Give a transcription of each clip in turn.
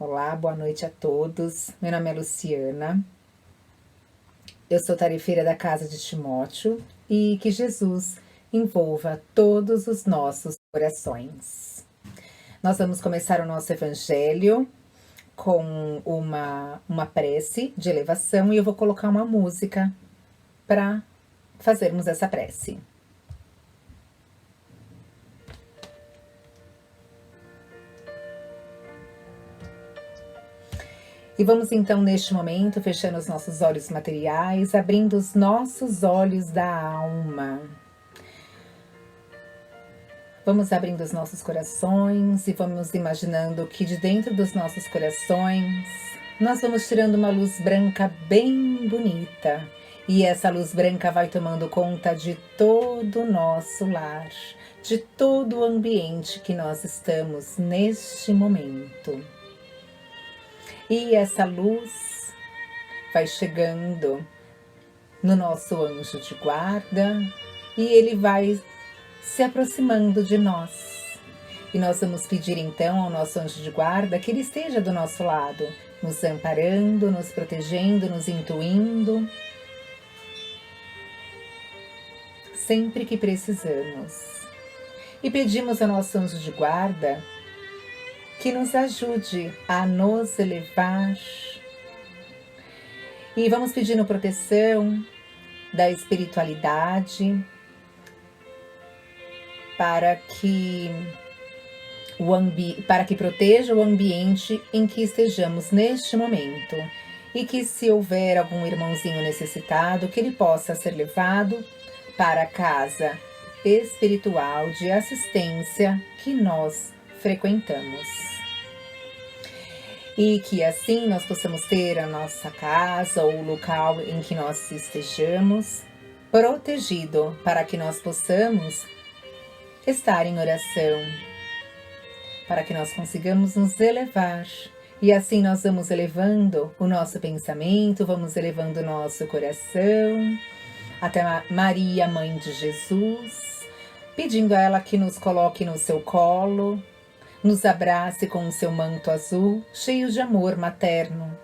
Olá, boa noite a todos. Meu nome é Luciana. Eu sou tarefeira da Casa de Timóteo e que Jesus envolva todos os nossos corações. Nós vamos começar o nosso evangelho com uma prece de elevação e eu vou colocar uma música para fazermos essa prece. E vamos então, neste momento, fechando os nossos olhos materiais, abrindo os nossos olhos da alma. Vamos abrindo os nossos corações e vamos imaginando que de dentro dos nossos corações, nós vamos tirando uma luz branca bem bonita. E essa luz branca vai tomando conta de todo o nosso lar, de todo o ambiente que nós estamos neste momento. E essa luz vai chegando no nosso anjo de guarda e ele vai se aproximando de nós. E nós vamos pedir então ao nosso anjo de guarda que ele esteja do nosso lado, nos amparando, nos protegendo, nos intuindo, sempre que precisamos. E pedimos ao nosso anjo de guarda que nos ajude a nos elevar. E vamos pedindo proteção da espiritualidade para que proteja o ambiente em que estejamos neste momento. E que se houver algum irmãozinho necessitado, que ele possa ser levado para a casa espiritual de assistência que nós frequentamos. E que assim nós possamos ter a nossa casa ou o local em que nós estejamos protegido para que nós possamos estar em oração, para que nós consigamos nos elevar. E assim nós vamos elevando o nosso pensamento, vamos elevando o nosso coração até Maria, Mãe de Jesus, pedindo a ela que nos coloque no seu colo, nos abrace com o seu manto azul, cheio de amor materno.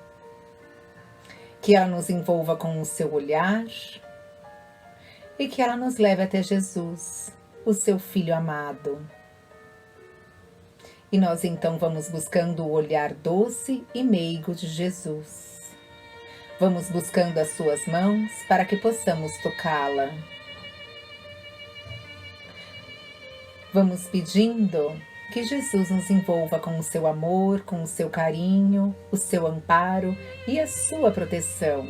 Que ela nos envolva com o seu olhar e que ela nos leve até Jesus, o seu Filho amado. E nós então vamos buscando o olhar doce e meigo de Jesus. Vamos buscando as suas mãos para que possamos tocá-la. Vamos pedindo que Jesus nos envolva com o seu amor, com o seu carinho, o seu amparo e a sua proteção.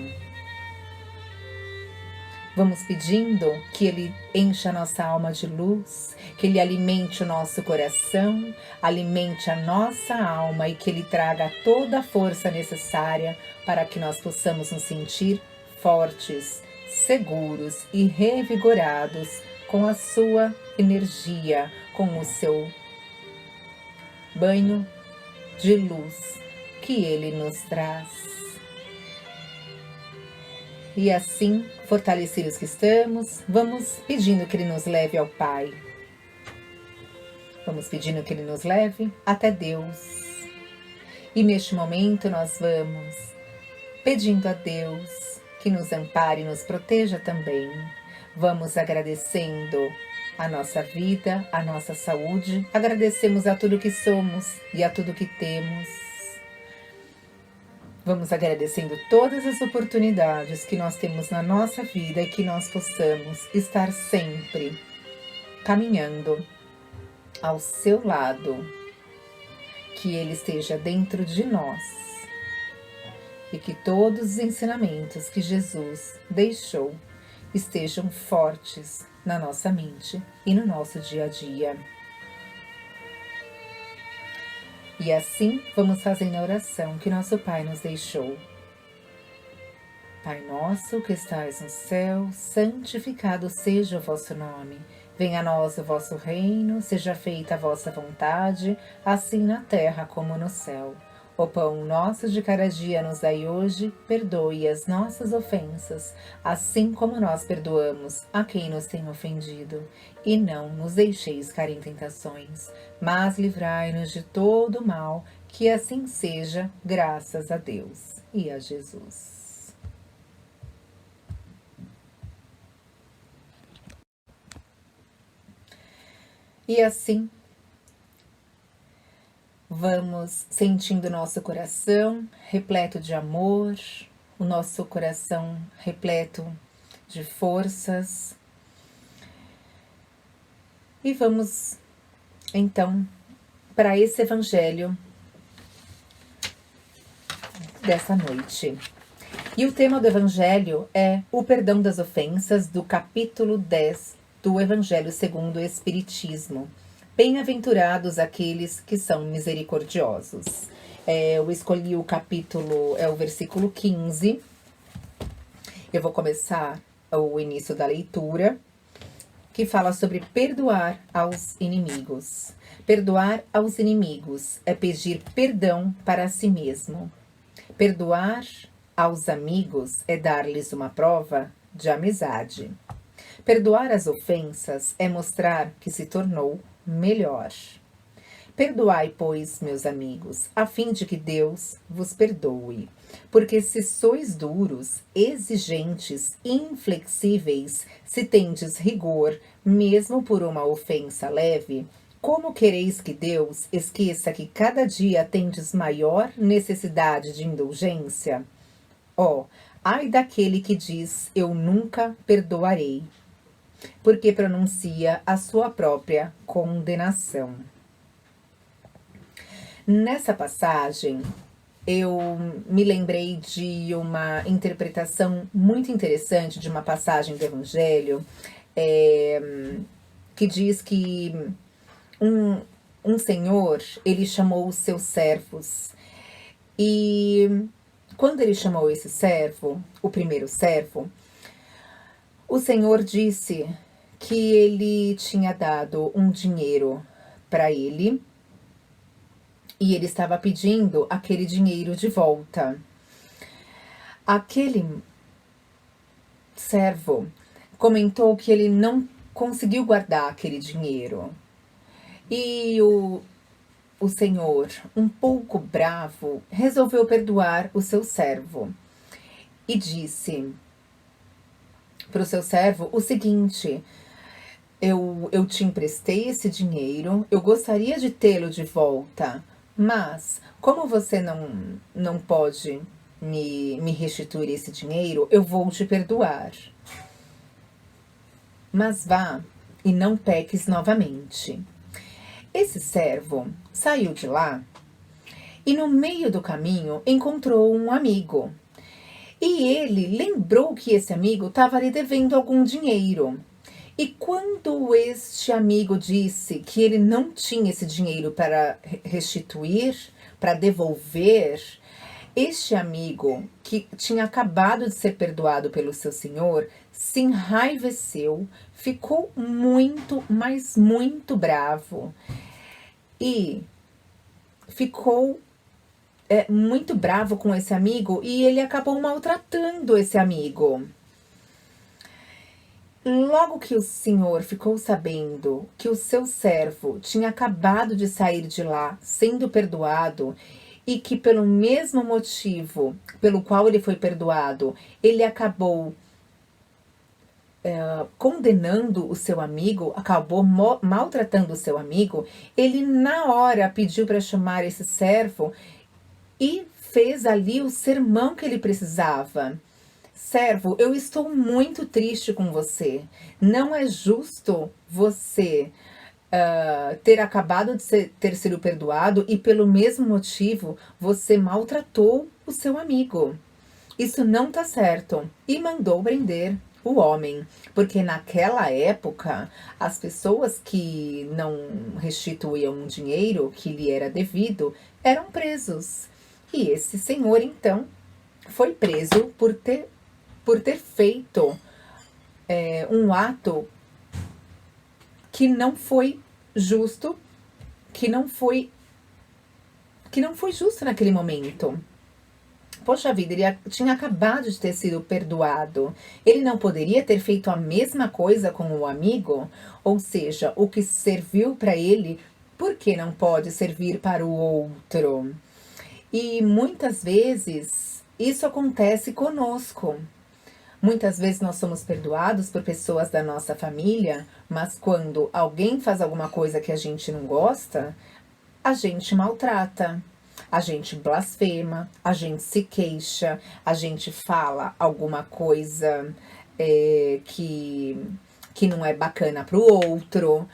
Vamos pedindo que Ele encha a nossa alma de luz, que Ele alimente o nosso coração, alimente a nossa alma e que Ele traga toda a força necessária para que nós possamos nos sentir fortes, seguros e revigorados com a sua energia, com o seu banho de luz que Ele nos traz. E assim, fortalecidos que estamos, vamos pedindo que Ele nos leve ao Pai. Vamos pedindo que Ele nos leve até Deus. E neste momento nós vamos pedindo a Deus que nos ampare e nos proteja também. Vamos agradecendo a nossa vida, a nossa saúde. Agradecemos a tudo que somos e a tudo que temos. Vamos agradecendo todas as oportunidades que nós temos na nossa vida e que nós possamos estar sempre caminhando ao seu lado, que Ele esteja dentro de nós e que todos os ensinamentos que Jesus deixou estejam fortes na nossa mente e no nosso dia a dia. E assim vamos fazendo a oração que nosso Pai nos deixou. Pai nosso que estais no céu, santificado seja o vosso nome. Venha a nós o vosso reino, seja feita a vossa vontade, assim na terra como no céu. O pão nosso de cada dia nos dai hoje, perdoe as nossas ofensas, assim como nós perdoamos a quem nos tem ofendido. E não nos deixeis cair em tentações, mas livrai-nos de todo mal, que assim seja, graças a Deus e a Jesus. E assim, vamos sentindo nosso coração repleto de amor, o nosso coração repleto de forças. E vamos, então, para esse evangelho dessa noite. E o tema do evangelho é o perdão das ofensas, do capítulo 10 do Evangelho segundo o Espiritismo. Bem-aventurados aqueles que são misericordiosos. Eu escolhi o capítulo, o versículo 15. Eu vou começar o início da leitura, que fala sobre perdoar aos inimigos. Perdoar aos inimigos é pedir perdão para si mesmo. Perdoar aos amigos é dar-lhes uma prova de amizade. Perdoar as ofensas é mostrar que se tornou melhor. Perdoai, pois, meus amigos, a fim de que Deus vos perdoe. Porque se sois duros, exigentes, inflexíveis, se tendes rigor, mesmo por uma ofensa leve, como quereis que Deus esqueça que cada dia tendes maior necessidade de indulgência? Ai daquele que diz, eu nunca perdoarei, porque pronuncia a sua própria condenação. Nessa passagem, eu me lembrei de uma interpretação muito interessante de uma passagem do Evangelho, que diz que um senhor, ele chamou os seus servos, e quando ele chamou esse servo, o primeiro servo, o Senhor disse que ele tinha dado um dinheiro para ele e ele estava pedindo aquele dinheiro de volta. Aquele servo comentou que ele não conseguiu guardar aquele dinheiro. E o Senhor, um pouco bravo, resolveu perdoar o seu servo e disse para o seu servo o seguinte: eu te emprestei esse dinheiro, eu gostaria de tê-lo de volta, mas como você não pode me restituir esse dinheiro, eu vou te perdoar. Mas vá e não peques novamente. Esse servo saiu de lá e no meio do caminho encontrou um amigo. E ele lembrou que esse amigo estava lhe devendo algum dinheiro. E quando este amigo disse que ele não tinha esse dinheiro para restituir, para devolver, este amigo, que tinha acabado de ser perdoado pelo seu senhor, se enraiveceu, ficou muito, mas muito bravo. E ficou muito bravo com esse amigo e ele acabou maltratando esse amigo. Logo que o senhor ficou sabendo que o seu servo tinha acabado de sair de lá sendo perdoado e que pelo mesmo motivo pelo qual ele foi perdoado, ele acabou condenando o seu amigo, acabou maltratando o seu amigo, ele na hora pediu para chamar esse servo e fez ali o sermão que ele precisava. Servo, eu estou muito triste com você. Não é justo você ter acabado de ter sido perdoado e pelo mesmo motivo você maltratou o seu amigo. Isso não tá certo. E mandou prender o homem, porque naquela época as pessoas que não restituíam dinheiro que lhe era devido eram presos. E esse senhor então foi preso por ter feito um ato que não foi justo, que que não foi justo naquele momento. Poxa vida, ele tinha acabado de ter sido perdoado. Ele não poderia ter feito a mesma coisa com o amigo? Ou seja, o que serviu para ele, por que não pode servir para o outro? E muitas vezes isso acontece conosco. Muitas vezes nós somos perdoados por pessoas da nossa família, mas quando alguém faz alguma coisa que a gente não gosta, a gente maltrata, a gente blasfema, a gente se queixa, a gente fala alguma coisa que não é bacana para o outro.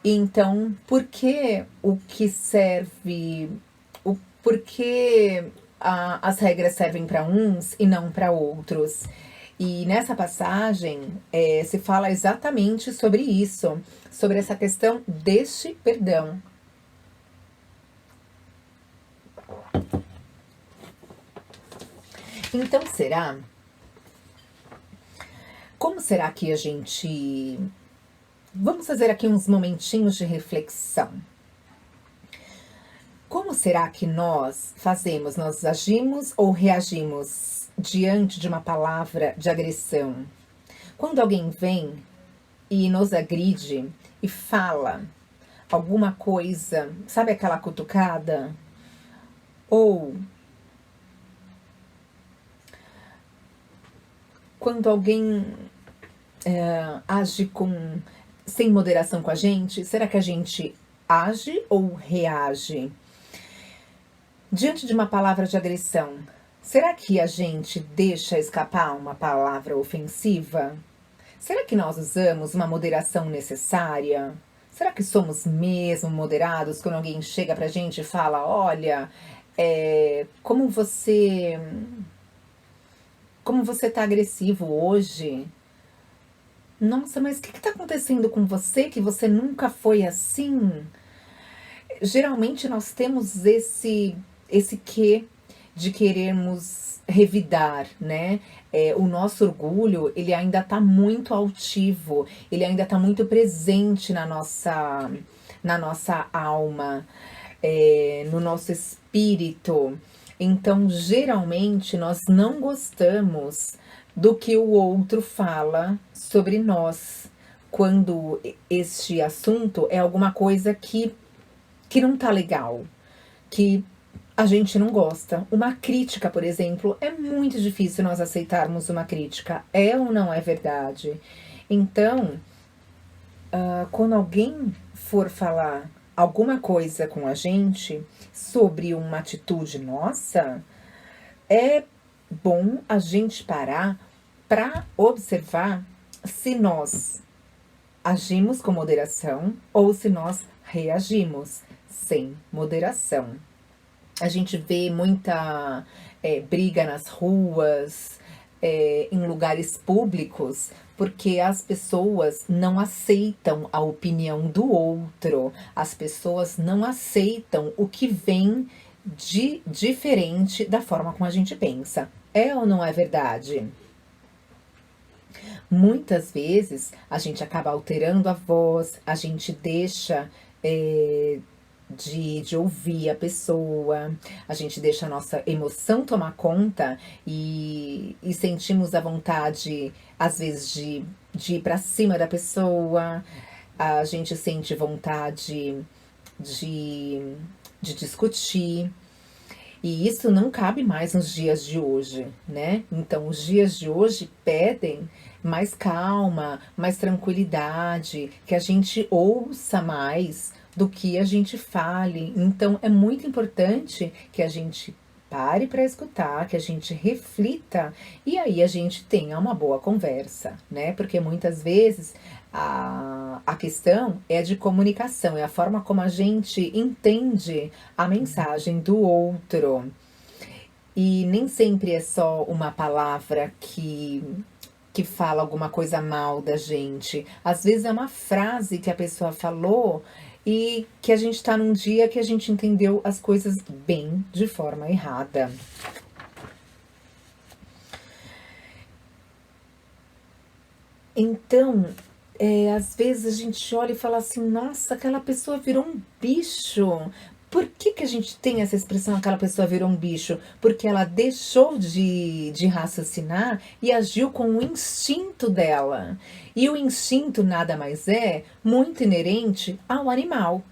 Então, por que o que serve, por que as regras servem para uns e não para outros? E nessa passagem se fala exatamente sobre isso, sobre essa questão deste perdão. Então, como será que a gente... Vamos fazer aqui uns momentinhos de reflexão. Como será que nós fazemos, nós agimos ou reagimos diante de uma palavra de agressão? Quando alguém vem e nos agride e fala alguma coisa, sabe aquela cutucada? Ou quando alguém age sem moderação com a gente, será que a gente age ou reage? Diante de uma palavra de agressão, será que a gente deixa escapar uma palavra ofensiva? Será que nós usamos uma moderação necessária? Será que somos mesmo moderados quando alguém chega pra gente e fala, olha, como você tá agressivo hoje? Nossa, mas o que tá acontecendo com você que você nunca foi assim? Geralmente nós temos esse quê de querermos revidar, né? O nosso orgulho, ele ainda tá muito altivo, ele ainda tá muito presente na nossa alma, no nosso espírito. Então, geralmente, nós não gostamos do que o outro fala sobre nós, quando este assunto é alguma coisa que não tá legal, que a gente não gosta. Uma crítica, por exemplo, é muito difícil nós aceitarmos uma crítica. É ou não é verdade? Então, quando alguém for falar alguma coisa com a gente sobre uma atitude nossa, é bom a gente parar para observar se nós agimos com moderação ou se nós reagimos sem moderação. A gente vê muita briga nas ruas, em lugares públicos, porque as pessoas não aceitam a opinião do outro, as pessoas não aceitam o que vem de diferente da forma como a gente pensa. É ou não é verdade? Muitas vezes a gente acaba alterando a voz, a gente deixa de ouvir a pessoa, a gente deixa a nossa emoção tomar conta e sentimos a vontade, às vezes, de ir para cima da pessoa, a gente sente vontade de discutir. E isso não cabe mais nos dias de hoje, né? Então, os dias de hoje pedem mais calma, mais tranquilidade, que a gente ouça mais do que a gente fale. Então, é muito importante que a gente pare para escutar, que a gente reflita e aí a gente tenha uma boa conversa, né? Porque muitas vezes a questão é de comunicação, é a forma como a gente entende a mensagem do outro. E nem sempre é só uma palavra que fala alguma coisa mal da gente. Às vezes é uma frase que a pessoa falou e que a gente tá num dia que a gente entendeu as coisas bem de forma errada. Então, às vezes a gente olha e fala assim, nossa, aquela pessoa virou um bicho. Por que a gente tem essa expressão, aquela pessoa virou um bicho? Porque ela deixou de raciocinar e agiu com o instinto dela. E o instinto nada mais é muito inerente ao animal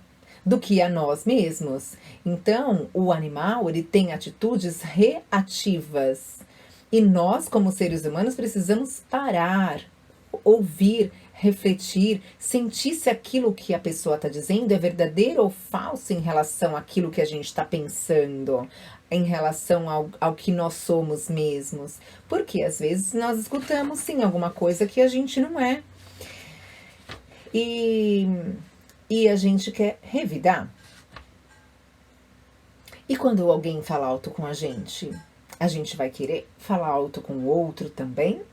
do que a nós mesmos. Então, o animal, ele tem atitudes reativas. E nós, como seres humanos, precisamos parar, ouvir, refletir, sentir se aquilo que a pessoa está dizendo é verdadeiro ou falso em relação àquilo que a gente está pensando, em relação ao que nós somos mesmos. Porque às vezes nós escutamos sim alguma coisa que a gente não é. E a gente quer revidar. E quando alguém fala alto com a gente vai querer falar alto com o outro também?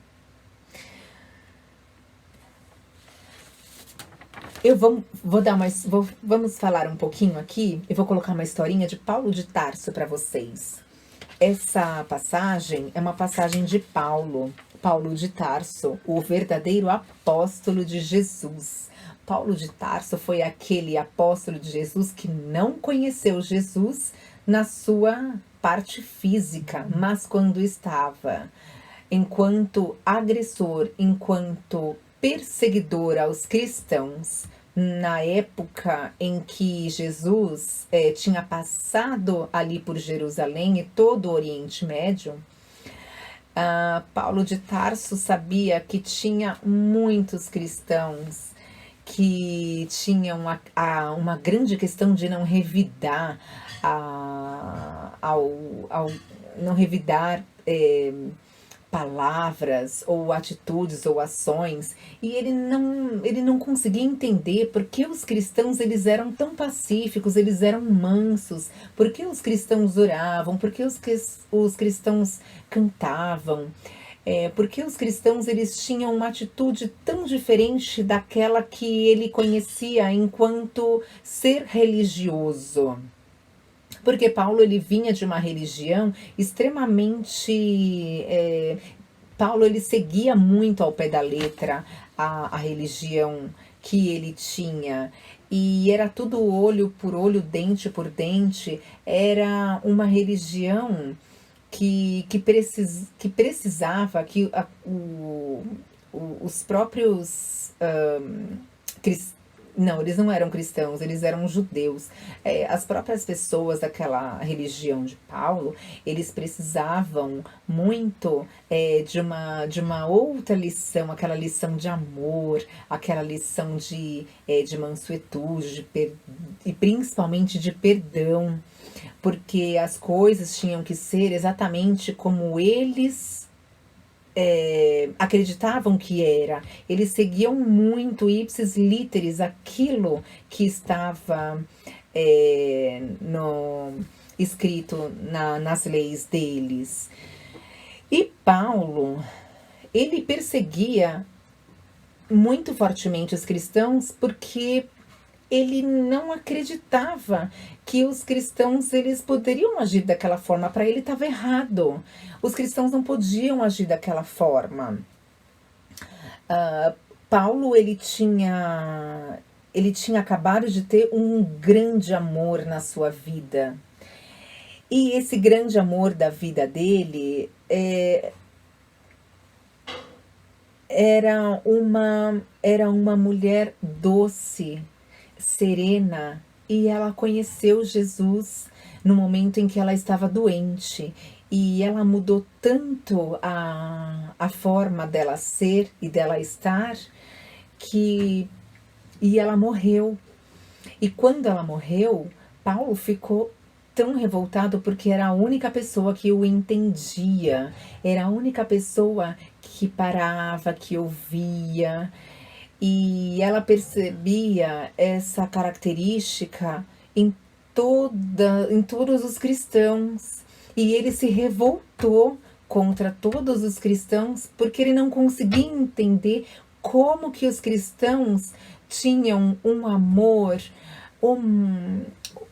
Vamos falar um pouquinho aqui. Eu vou colocar uma historinha de Paulo de Tarso para vocês. Essa passagem é uma passagem de Paulo de Tarso, o verdadeiro apóstolo de Jesus. Paulo de Tarso foi aquele apóstolo de Jesus que não conheceu Jesus na sua parte física, mas quando estava enquanto agressor, enquanto perseguidor aos cristãos, na época em que Jesus tinha passado ali por Jerusalém e todo o Oriente Médio, Paulo de Tarso sabia que tinha muitos cristãos que tinham uma grande questão de não revidar, não revidar palavras ou atitudes ou ações, e ele não conseguia entender por que os cristãos eles eram tão pacíficos, eles eram mansos, por que os cristãos oravam, por que os cristãos cantavam, por que os cristãos eles tinham uma atitude tão diferente daquela que ele conhecia enquanto ser religioso. Porque Paulo ele vinha de uma religião extremamente... Paulo ele seguia muito ao pé da letra a religião que ele tinha. E era tudo olho por olho, dente por dente. Era uma religião que precisava que os próprios cristãos... Não, eles não eram cristãos, eles eram judeus. As próprias pessoas daquela religião de Paulo, eles precisavam muito de uma outra lição, aquela lição de amor, aquela lição de mansuetude, e principalmente de perdão, porque as coisas tinham que ser exatamente como eles acreditavam que era. Eles seguiam muito ipsis literis aquilo que estava escrito nas leis deles. E Paulo, ele perseguia muito fortemente os cristãos porque ele não acreditava que os cristãos eles poderiam agir daquela forma. Para ele estava errado. Os cristãos não podiam agir daquela forma. Paulo ele tinha acabado de ter um grande amor na sua vida. E esse grande amor da vida dele era uma mulher doce, serena, e ela conheceu Jesus no momento em que ela estava doente, e ela mudou tanto a forma dela ser e dela estar, e ela morreu. E quando ela morreu, Paulo ficou tão revoltado porque era a única pessoa que o entendia, era a única pessoa que parava, que ouvia. E ela percebia essa característica em todos os cristãos. E ele se revoltou contra todos os cristãos porque ele não conseguia entender como que os cristãos tinham um amor,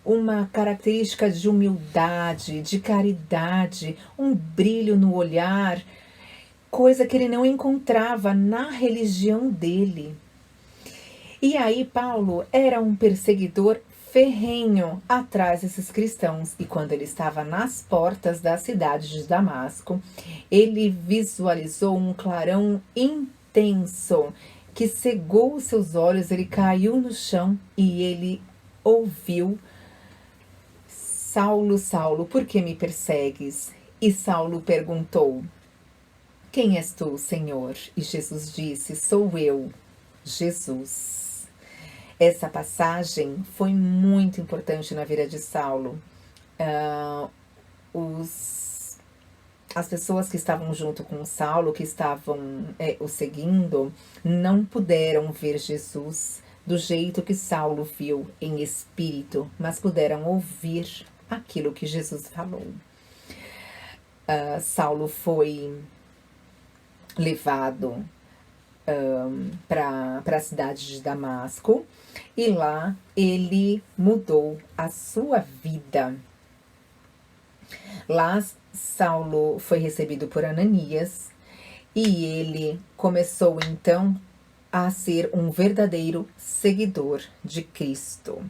uma característica de humildade, de caridade, um brilho no olhar, coisa que ele não encontrava na religião dele. E aí Paulo era um perseguidor ferrenho atrás desses cristãos. E quando ele estava nas portas da cidade de Damasco, ele visualizou um clarão intenso que cegou os seus olhos. Ele caiu no chão e ele ouviu: Saulo, Saulo, por que me persegues? E Saulo perguntou: quem és tu, Senhor? E Jesus disse: sou eu, Jesus. Essa passagem foi muito importante na vida de Saulo. As pessoas que estavam junto com Saulo, que estavam o seguindo, não puderam ver Jesus do jeito que Saulo viu em espírito, mas puderam ouvir aquilo que Jesus falou. Saulo foi levado para a cidade de Damasco e lá ele mudou a sua vida. Lá Saulo foi recebido por Ananias e ele começou então a ser um verdadeiro seguidor de Cristo.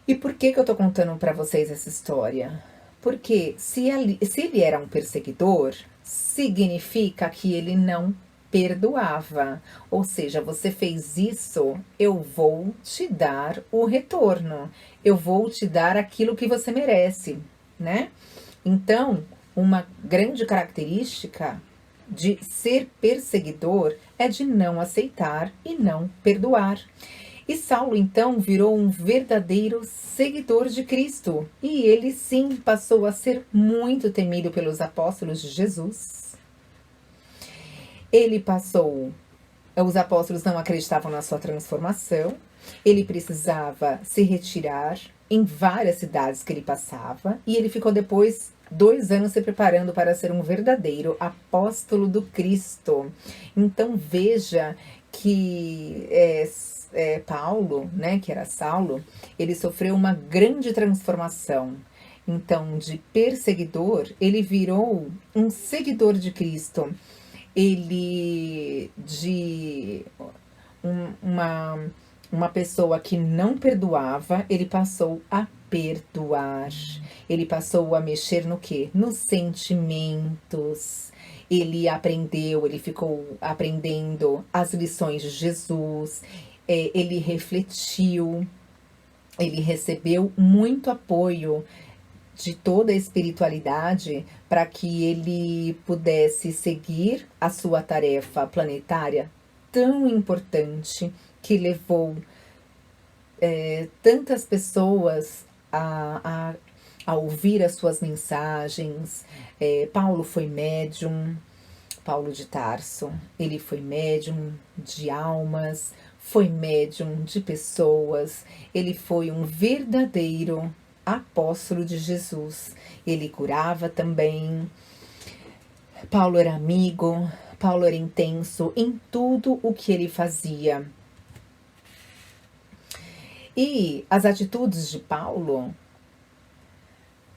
E por que eu estou contando para vocês essa história? Porque se ele era um perseguidor, significa que ele não perdoava. Ou seja, você fez isso, eu vou te dar o retorno. Eu vou te dar aquilo que você merece, né? Então, uma grande característica de ser perseguidor é de não aceitar e não perdoar. E Saulo, então, virou um verdadeiro seguidor de Cristo. E ele, sim, passou a ser muito temido pelos apóstolos de Jesus. Os apóstolos não acreditavam na sua transformação. Ele precisava se retirar em várias cidades que ele passava. E ele ficou depois 2 anos se preparando para ser um verdadeiro apóstolo do Cristo. Então, veja que Paulo, né, que era Saulo, ele sofreu uma grande transformação. Então, de perseguidor, ele virou um seguidor de Cristo. Ele, de uma pessoa que não perdoava, ele passou a perdoar. Ele passou a mexer no quê? Nos sentimentos. Ele ficou aprendendo as lições de Jesus. Ele refletiu, ele recebeu muito apoio de toda a espiritualidade para que ele pudesse seguir a sua tarefa planetária tão importante que levou tantas pessoas a ouvir as suas mensagens. Paulo foi médium, Paulo de Tarso, ele foi médium de almas, foi médium de pessoas, ele foi um verdadeiro apóstolo de Jesus. Ele curava também. Paulo era amigo, Paulo era intenso em tudo o que ele fazia. E as atitudes de Paulo,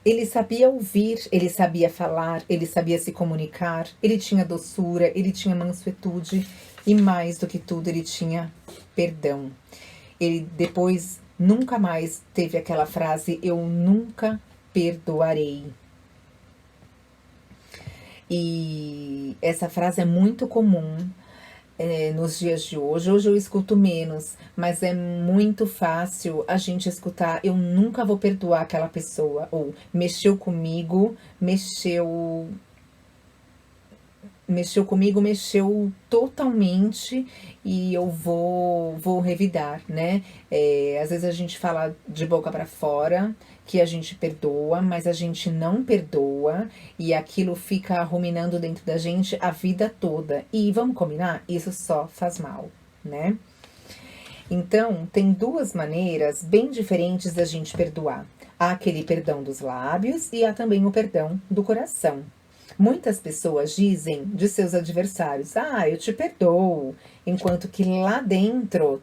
ele sabia ouvir, ele sabia falar, ele sabia se comunicar, ele tinha doçura, ele tinha mansuetude e, mais do que tudo, ele tinha perdão. Ele depois nunca mais teve aquela frase: eu nunca perdoarei. E essa frase é muito comum nos dias de hoje. Hoje eu escuto menos, mas é muito fácil a gente escutar: eu nunca vou perdoar aquela pessoa, ou mexeu comigo, mexeu comigo, mexeu totalmente e eu vou revidar, né? Às vezes a gente fala de boca para fora que a gente perdoa, mas a gente não perdoa e aquilo fica ruminando dentro da gente a vida toda. E vamos combinar? Isso só faz mal, né? Então, tem 2 maneiras bem diferentes da gente perdoar. Há aquele perdão dos lábios e há também o perdão do coração. Muitas pessoas dizem de seus adversários: eu te perdoo, enquanto que lá dentro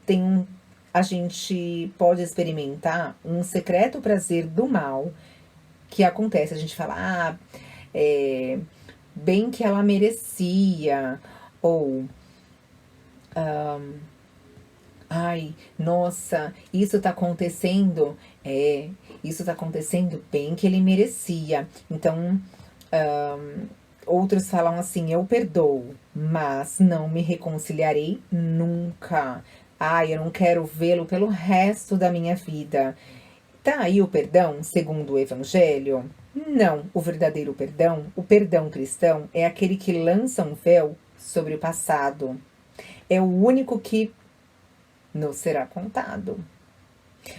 a gente pode experimentar um secreto prazer do mal que acontece. A gente fala: bem que ela merecia, ou Ai, nossa, isso tá acontecendo. Isso tá acontecendo bem que ele merecia. Então, outros falam assim: eu perdoo, mas não me reconciliarei nunca. Ai, eu não quero vê-lo pelo resto da minha vida. Tá aí o perdão, segundo o Evangelho? Não, o perdão cristão, é aquele que lança um véu sobre o passado. É o único que nos será contado.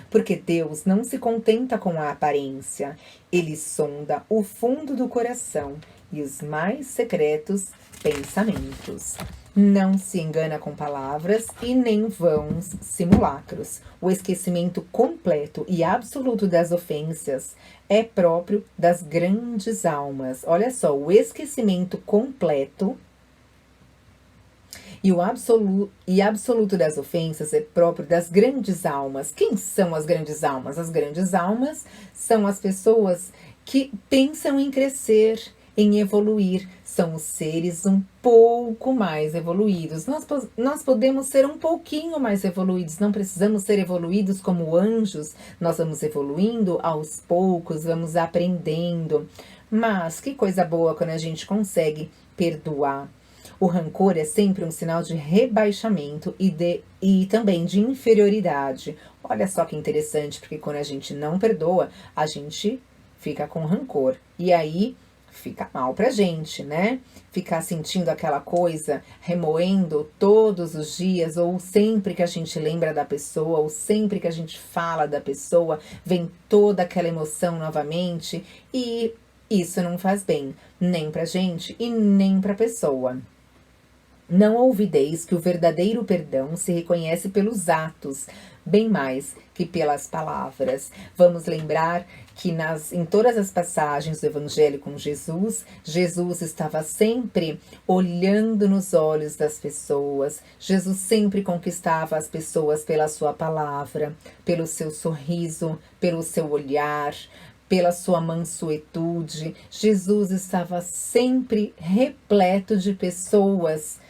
Porque Deus não se contenta com a aparência, ele sonda o fundo do coração e os mais secretos pensamentos. Não se engana com palavras e nem vãos simulacros. O esquecimento completo e absoluto das ofensas é próprio das grandes almas. Olha só, o esquecimento completo e o absoluto das ofensas é próprio das grandes almas. Quem são as grandes almas? As grandes almas são as pessoas que pensam em crescer, em evoluir. São os seres um pouco mais evoluídos. Nós podemos ser um pouquinho mais evoluídos, não precisamos ser evoluídos como anjos. Nós vamos evoluindo aos poucos, vamos aprendendo. Mas que coisa boa quando a gente consegue perdoar. O rancor é sempre um sinal de rebaixamento e também de inferioridade. Olha só que interessante, porque quando a gente não perdoa, a gente fica com rancor. E aí fica mal pra gente, né? Ficar sentindo aquela coisa, remoendo todos os dias, ou sempre que a gente lembra da pessoa, ou sempre que a gente fala da pessoa, vem toda aquela emoção novamente. E isso não faz bem, nem pra gente e nem pra pessoa. Não olvideis que o verdadeiro perdão se reconhece pelos atos, bem mais que pelas palavras. Vamos lembrar que em todas as passagens do Evangelho com Jesus, Jesus estava sempre olhando nos olhos das pessoas. Jesus sempre conquistava as pessoas pela sua palavra, pelo seu sorriso, pelo seu olhar, pela sua mansuetude. Jesus estava sempre repleto de pessoas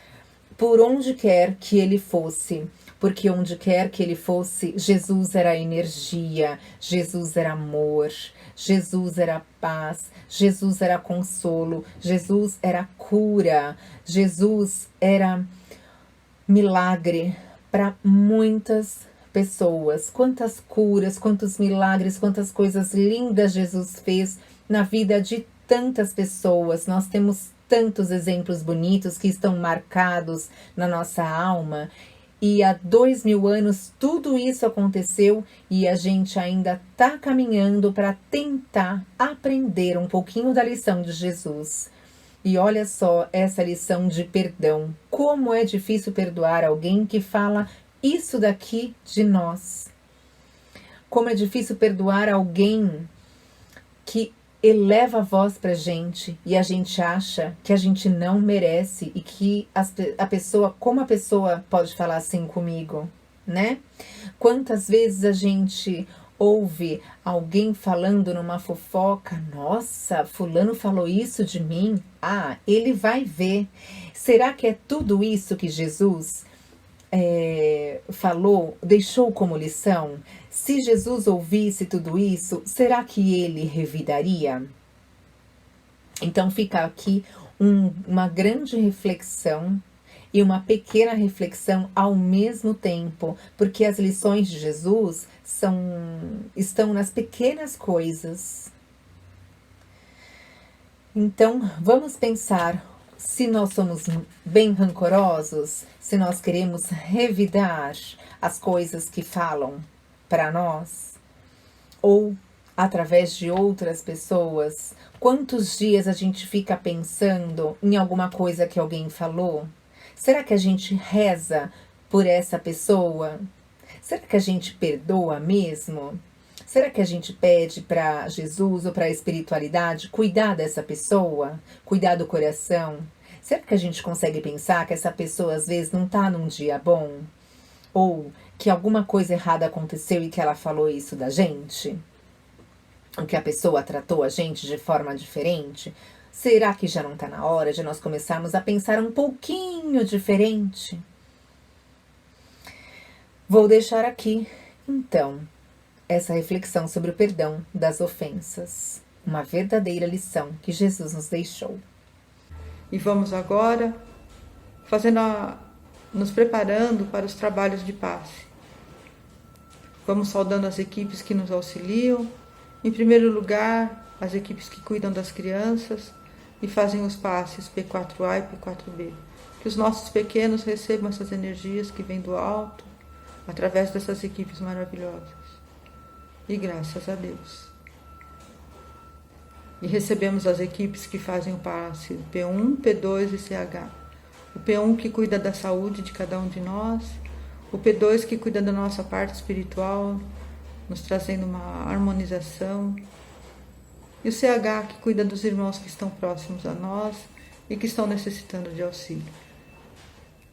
por onde quer que ele fosse, porque onde quer que ele fosse, Jesus era energia, Jesus era amor, Jesus era paz, Jesus era consolo, Jesus era cura, Jesus era milagre para muitas pessoas. Quantas curas, quantos milagres, quantas coisas lindas Jesus fez na vida de tantas pessoas. Nós temos tantos exemplos bonitos que estão marcados na nossa alma. E há 2000 anos tudo isso aconteceu e a gente ainda está caminhando para tentar aprender um pouquinho da lição de Jesus. E olha só essa lição de perdão. Como é difícil perdoar alguém que fala isso daqui de nós. Como é difícil perdoar alguém que eleva a voz pra gente e a gente acha que a gente não merece e que a pessoa, como a pessoa pode falar assim comigo, né? Quantas vezes a gente ouve alguém falando numa fofoca: nossa, fulano falou isso de mim, ele vai ver. Será que é tudo isso que Jesus falou, deixou como lição? Se Jesus ouvisse tudo isso, será que ele revidaria? Então fica aqui uma grande reflexão e uma pequena reflexão ao mesmo tempo, porque as lições de Jesus estão nas pequenas coisas. Então vamos pensar se nós somos bem rancorosos, se nós queremos revidar as coisas que falam para nós, ou através de outras pessoas. Quantos dias a gente fica pensando em alguma coisa que alguém falou? Será que a gente reza por essa pessoa? Será que a gente perdoa mesmo? Será que a gente pede para Jesus ou para a espiritualidade cuidar dessa pessoa? Cuidar do coração? Será que a gente consegue pensar que essa pessoa às vezes não está num dia bom? Ou que alguma coisa errada aconteceu e que ela falou isso da gente? Ou que a pessoa tratou a gente de forma diferente? Será que já não está na hora de nós começarmos a pensar um pouquinho diferente? Vou deixar aqui, então, essa reflexão sobre o perdão das ofensas, uma verdadeira lição que Jesus nos deixou. E vamos agora nos preparando para os trabalhos de passe. Vamos saudando as equipes que nos auxiliam. Em primeiro lugar, as equipes que cuidam das crianças e fazem os passes P4A e P4B. Que os nossos pequenos recebam essas energias que vêm do alto, através dessas equipes maravilhosas. E graças a Deus. E recebemos as equipes que fazem o passe P1, P2 e CH. O P1 que cuida da saúde de cada um de nós, o P2 que cuida da nossa parte espiritual, nos trazendo uma harmonização, e o CH que cuida dos irmãos que estão próximos a nós e que estão necessitando de auxílio.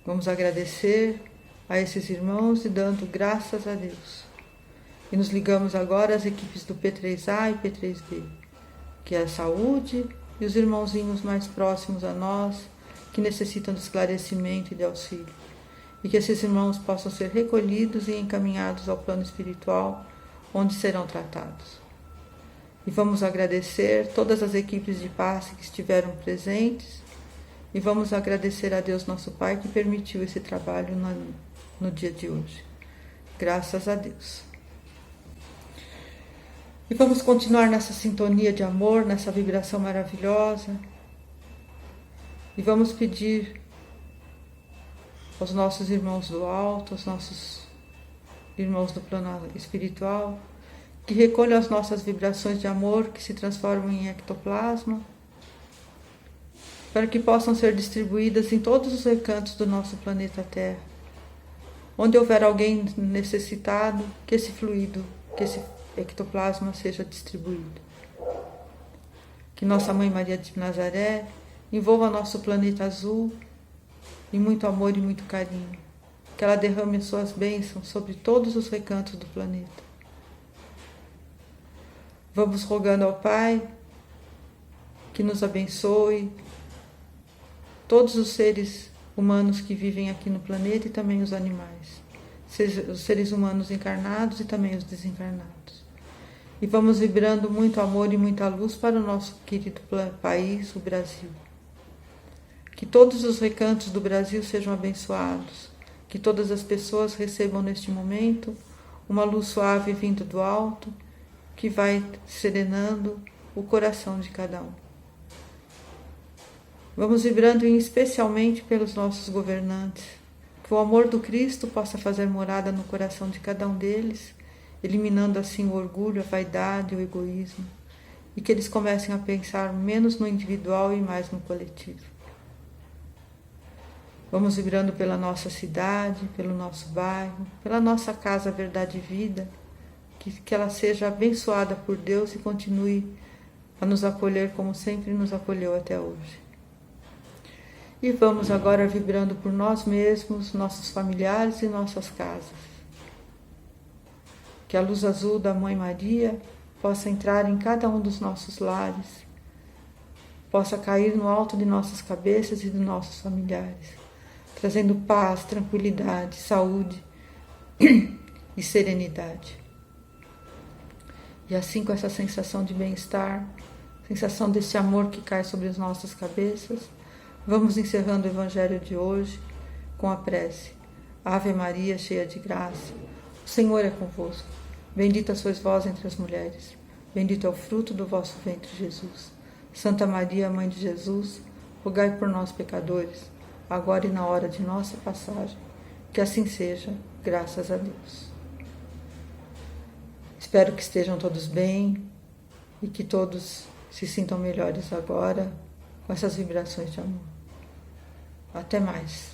Vamos agradecer a esses irmãos e dando graças a Deus. E nos ligamos agora às equipes do P3A e P3B, que é a saúde e os irmãozinhos mais próximos a nós, que necessitam de esclarecimento e de auxílio. E que esses irmãos possam ser recolhidos e encaminhados ao plano espiritual, onde serão tratados. E vamos agradecer todas as equipes de passe que estiveram presentes, e vamos agradecer a Deus nosso Pai que permitiu esse trabalho no dia de hoje. Graças a Deus. E vamos continuar nessa sintonia de amor, nessa vibração maravilhosa. E vamos pedir aos nossos irmãos do alto, aos nossos irmãos do plano espiritual, que recolham as nossas vibrações de amor que se transformam em ectoplasma, para que possam ser distribuídas em todos os recantos do nosso planeta Terra. Onde houver alguém necessitado, que esse fluido, que esse ectoplasma seja distribuído. Que Nossa Mãe Maria de Nazaré envolva nosso planeta azul em muito amor e muito carinho. Que ela derrame as suas bênçãos sobre todos os recantos do planeta. Vamos rogando ao Pai que nos abençoe todos os seres humanos que vivem aqui no planeta e também os animais, os seres humanos encarnados e também os desencarnados. E vamos vibrando muito amor e muita luz para o nosso querido país, o Brasil. Que todos os recantos do Brasil sejam abençoados, que todas as pessoas recebam neste momento uma luz suave vindo do alto, que vai serenando o coração de cada um. Vamos vibrando especialmente pelos nossos governantes, que o amor do Cristo possa fazer morada no coração de cada um deles, eliminando assim o orgulho, a vaidade, o egoísmo, e que eles comecem a pensar menos no individual e mais no coletivo. Vamos vibrando pela nossa cidade, pelo nosso bairro, pela nossa casa Verdade e Vida, que ela seja abençoada por Deus e continue a nos acolher como sempre nos acolheu até hoje. E vamos agora vibrando por nós mesmos, nossos familiares e nossas casas. Que a luz azul da Mãe Maria possa entrar em cada um dos nossos lares, possa cair no alto de nossas cabeças e de nossos familiares, trazendo paz, tranquilidade, saúde e serenidade. E assim, com essa sensação de bem-estar, sensação desse amor que cai sobre as nossas cabeças, vamos encerrando o Evangelho de hoje com a prece. Ave Maria, cheia de graça, o Senhor é convosco. Bendita sois vós entre as mulheres. Bendito é o fruto do vosso ventre, Jesus. Santa Maria, Mãe de Jesus, rogai por nós, pecadores, agora e na hora de nossa passagem. Que assim seja, graças a Deus. Espero que estejam todos bem e que todos se sintam melhores agora com essas vibrações de amor. Até mais.